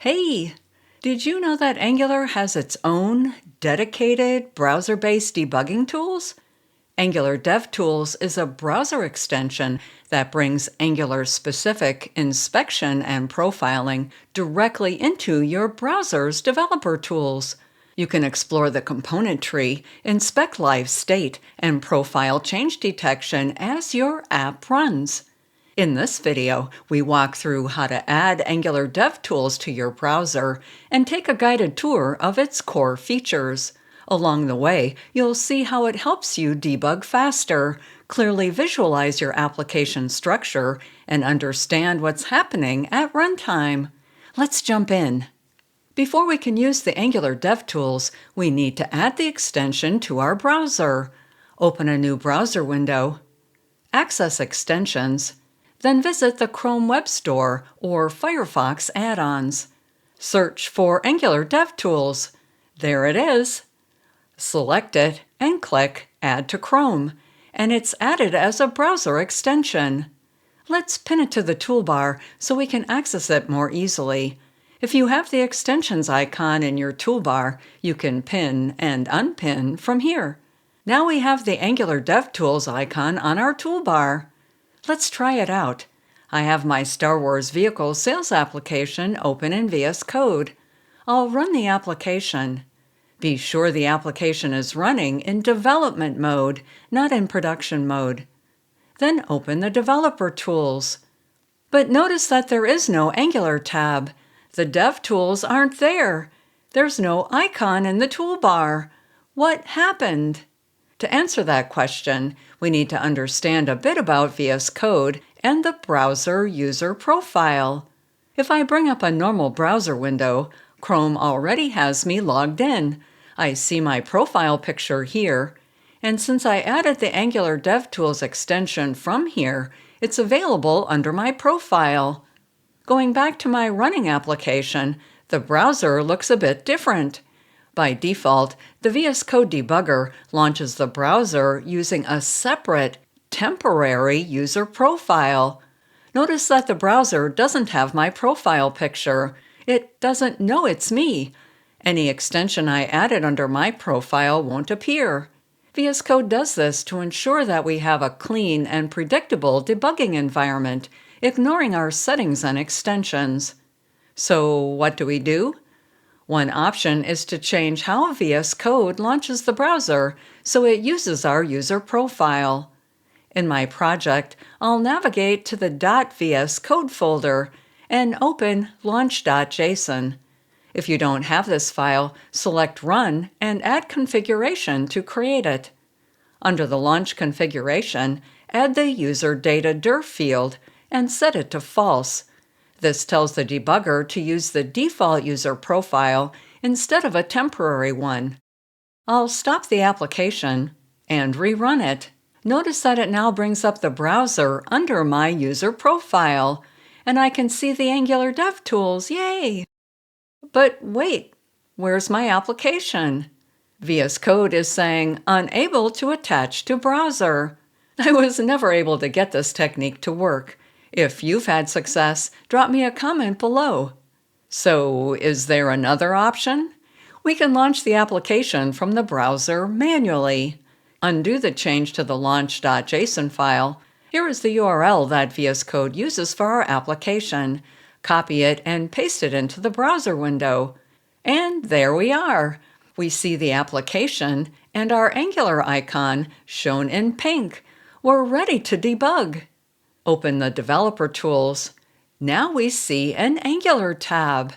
Hey, did you know that Angular has its own dedicated browser-based debugging tools? Angular DevTools is a browser extension that brings Angular-specific inspection and profiling directly into your browser's developer tools. You can explore the component tree, inspect live state, and profile change detection as your app runs. In this video, we walk through how to add Angular DevTools to your browser and take a guided tour of its core features. Along the way, you'll see how it helps you debug faster, clearly visualize your application structure, and understand what's happening at runtime. Let's jump in. Before we can use the Angular DevTools, we need to add the extension to our browser. Open a new browser window, access Extensions, then visit the Chrome Web Store or Firefox add-ons. Search for Angular DevTools. There it is. Select it and click Add to Chrome, and it's added as a browser extension. Let's pin it to the toolbar so we can access it more easily. If you have the extensions icon in your toolbar, you can pin and unpin from here. Now we have the Angular DevTools icon on our toolbar. Let's try it out. I have my Star Wars vehicle sales application open in VSCode. I'll run the application. Be sure the application is running in development mode, not in production mode. Then open the developer tools. But notice that there is no Angular tab. The DevTools aren't there. There's no icon in the toolbar. What happened? To answer that question, we need to understand a bit about VSCode and the browser user profile. If I bring up a normal browser window, Chrome already has me logged in. I see my profile picture here, and since I added the Angular DevTools extension from here, it's available under my profile. Going back to my running application, the browser looks a bit different. By default, the VS Code debugger launches the browser using a separate, temporary user profile. Notice that the browser doesn't have my profile picture. It doesn't know it's me. Any extension I added under my profile won't appear. VS Code does this to ensure that we have a clean and predictable debugging environment, ignoring our settings and extensions. So what do? One option is to change how VS Code launches the browser so it uses our user profile. In my project, I'll navigate to the .vscode folder and open launch.json. If you don't have this file, select Run and add configuration to create it. Under the Launch configuration, add the user data dir field and set it to false. This tells the debugger to use the default user profile instead of a temporary one. I'll stop the application and rerun it. Notice that it now brings up the browser under my user profile, and I can see the Angular DevTools, yay! But wait, where's my application? VS Code is saying unable to attach to browser. I was never able to get this technique to work. If you've had success, drop me a comment below. So, is there another option? We can launch the application from the browser manually. Undo the change to the launch.json file. Here is the URL that VS Code uses for our application. Copy it and paste it into the browser window. And there we are. We see the application and our Angular icon shown in pink. We're ready to debug. Open the developer tools. Now we see an Angular tab.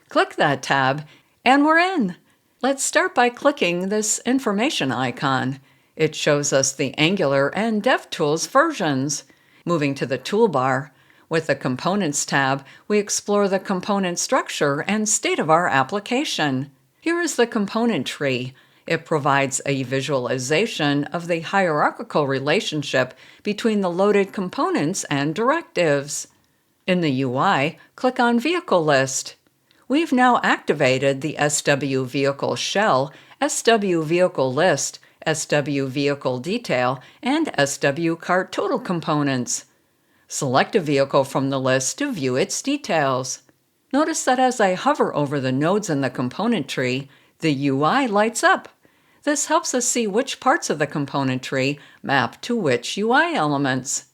Click that tab and we're in. Let's start by clicking this information icon. It shows us the Angular and DevTools versions. Moving to the toolbar, with the Components tab, we explore the component structure and state of our application. Here is the component tree. It provides a visualization of the hierarchical relationship between the loaded components and directives. In the UI, click on Vehicle List. We've now activated the SW Vehicle Shell, SW Vehicle List, SW Vehicle Detail, and SW Cart Total components. Select a vehicle from the list to view its details. Notice that as I hover over the nodes in the component tree, the UI lights up. This helps us see which parts of the component tree map to which UI elements.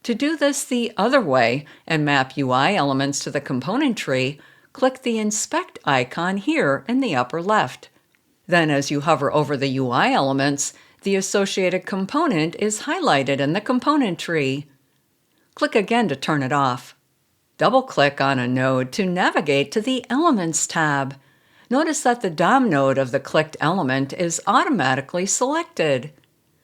To do this the other way and map UI elements to the component tree, click the Inspect icon here in the upper left. Then as you hover over the UI elements, the associated component is highlighted in the component tree. Click again to turn it off. Double-click on a node to navigate to the Elements tab. Notice that the DOM node of the clicked element is automatically selected.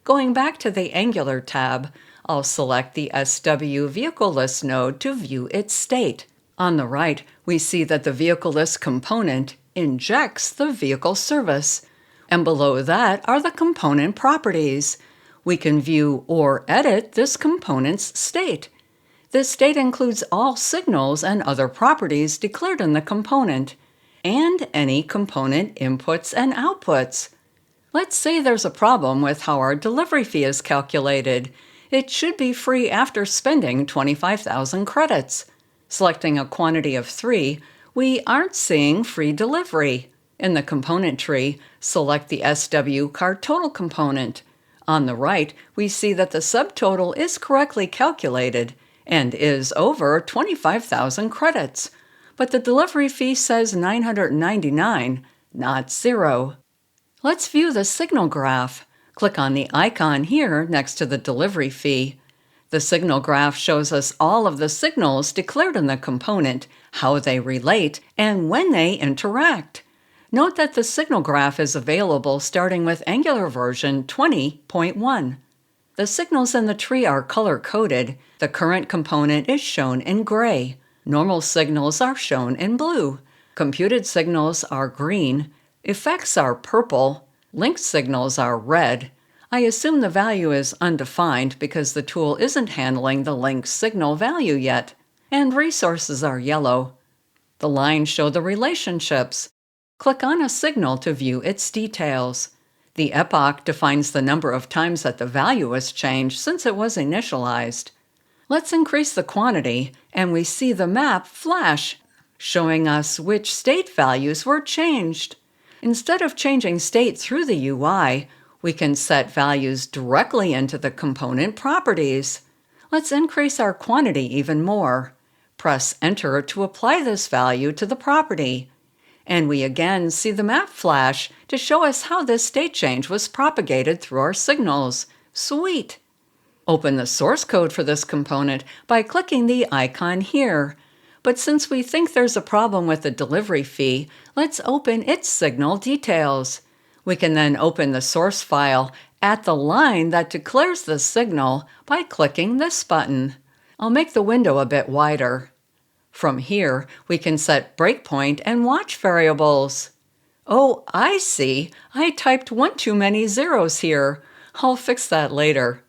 Going back to the Angular tab, I'll select the SW Vehicle List node to view its state. On the right, we see that the Vehicle List component injects the vehicle service, and below that are the component properties. We can view or edit this component's state. This state includes all signals and other properties declared in the component, and any component inputs and outputs. Let's say there's a problem with how our delivery fee is calculated. It should be free after spending 25,000 credits. Selecting a quantity of 3, we aren't seeing free delivery. In the component tree, select the SW Card Total component. On the right, we see that the subtotal is correctly calculated and is over 25,000 credits. But the delivery fee says $999, not 0. Let's view the signal graph. Click on the icon here next to the delivery fee. The signal graph shows us all of the signals declared in the component, how they relate, and when they interact. Note that the signal graph is available starting with Angular version 20.1. The signals in the tree are color-coded. The current component is shown in gray. Normal signals are shown in blue. Computed signals are green. Effects are purple. Linked signals are red. I assume the value is undefined because the tool isn't handling the linked signal value yet. And resources are yellow. The lines show the relationships. Click on a signal to view its details. The epoch defines the number of times that the value was changed since it was initialized. Let's increase the quantity, and we see the map flash, showing us which state values were changed. Instead of changing state through the UI, we can set values directly into the component properties. Let's increase our quantity even more. Press Enter to apply this value to the property. And we again see the map flash to show us how this state change was propagated through our signals. Sweet! Open the source code for this component by clicking the icon here. But since we think there's a problem with the delivery fee, let's open its signal details. We can then open the source file at the line that declares the signal by clicking this button. I'll make the window a bit wider. From here, we can set breakpoint and watch variables. Oh, I see. I typed one too many zeros here. I'll fix that later.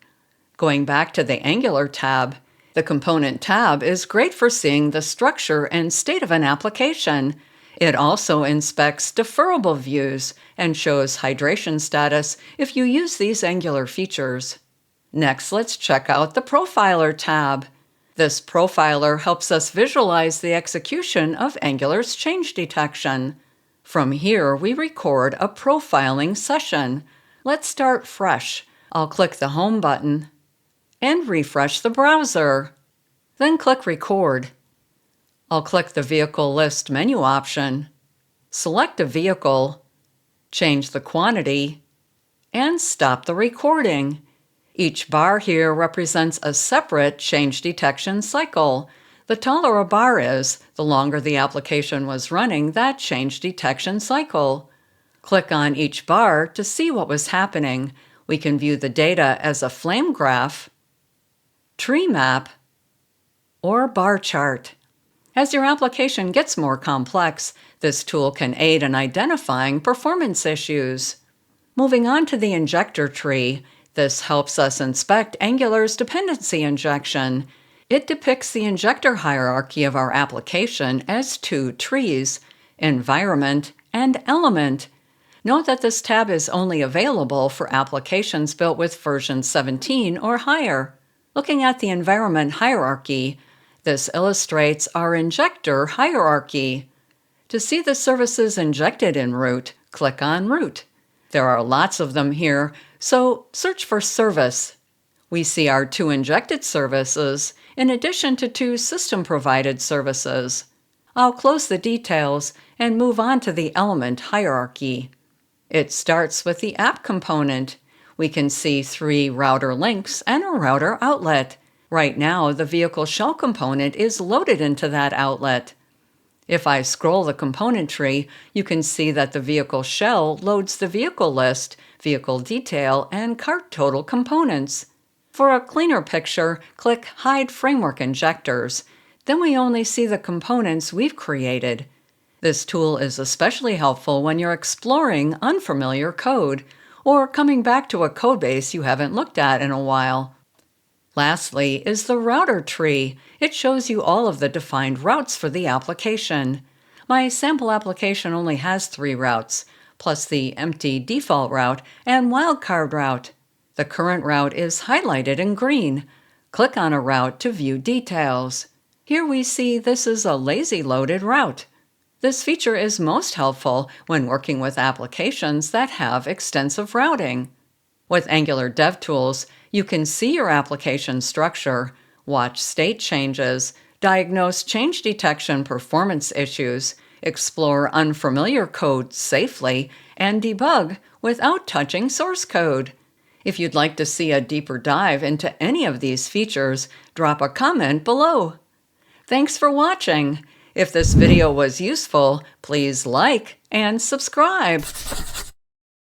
Going back to the Angular tab, the Component tab is great for seeing the structure and state of an application. It also inspects deferrable views and shows hydration status if you use these Angular features. Next, let's check out the Profiler tab. This profiler helps us visualize the execution of Angular's change detection. From here, we record a profiling session. Let's start fresh. I'll click the Home button and refresh the browser. Then click Record. I'll click the Vehicle List menu option, select a vehicle, change the quantity, and stop the recording. Each bar here represents a separate change detection cycle. The taller a bar is, the longer the application was running that change detection cycle. Click on each bar to see what was happening. We can view the data as a flame graph, tree map, or bar chart. As your application gets more complex, this tool can aid in identifying performance issues. Moving on to the Injector tree, this helps us inspect Angular's dependency injection. It depicts the injector hierarchy of our application as 2 trees, environment and element. Note that this tab is only available for applications built with version 17 or higher. Looking at the environment hierarchy, This illustrates our injector hierarchy. To see the services injected in root, click on Root. There are lots of them here, so search for Service. We see our 2 injected services in addition to 2 system-provided services. I'll close the details and move on to the element hierarchy. It starts with the app component. We can see 3 router links and a router outlet. Right now, the vehicle shell component is loaded into that outlet. If I scroll the component tree, you can see that the vehicle shell loads the vehicle list, vehicle detail, and cart total components. For a cleaner picture, click Hide Framework Injectors. Then we only see the components we've created. This tool is especially helpful when you're exploring unfamiliar code or coming back to a codebase you haven't looked at in a while. Lastly is the router tree. It shows you all of the defined routes for the application. My sample application only has 3 routes, plus the empty default route and wildcard route. The current route is highlighted in green. Click on a route to view details. Here we see this is a lazy loaded route. This feature is most helpful when working with applications that have extensive routing. With Angular DevTools, you can see your application structure, watch state changes, diagnose change detection performance issues, explore unfamiliar code safely, and debug without touching source code. If you'd like to see a deeper dive into any of these features, drop a comment below. Thanks for watching. If this video was useful, please like and subscribe.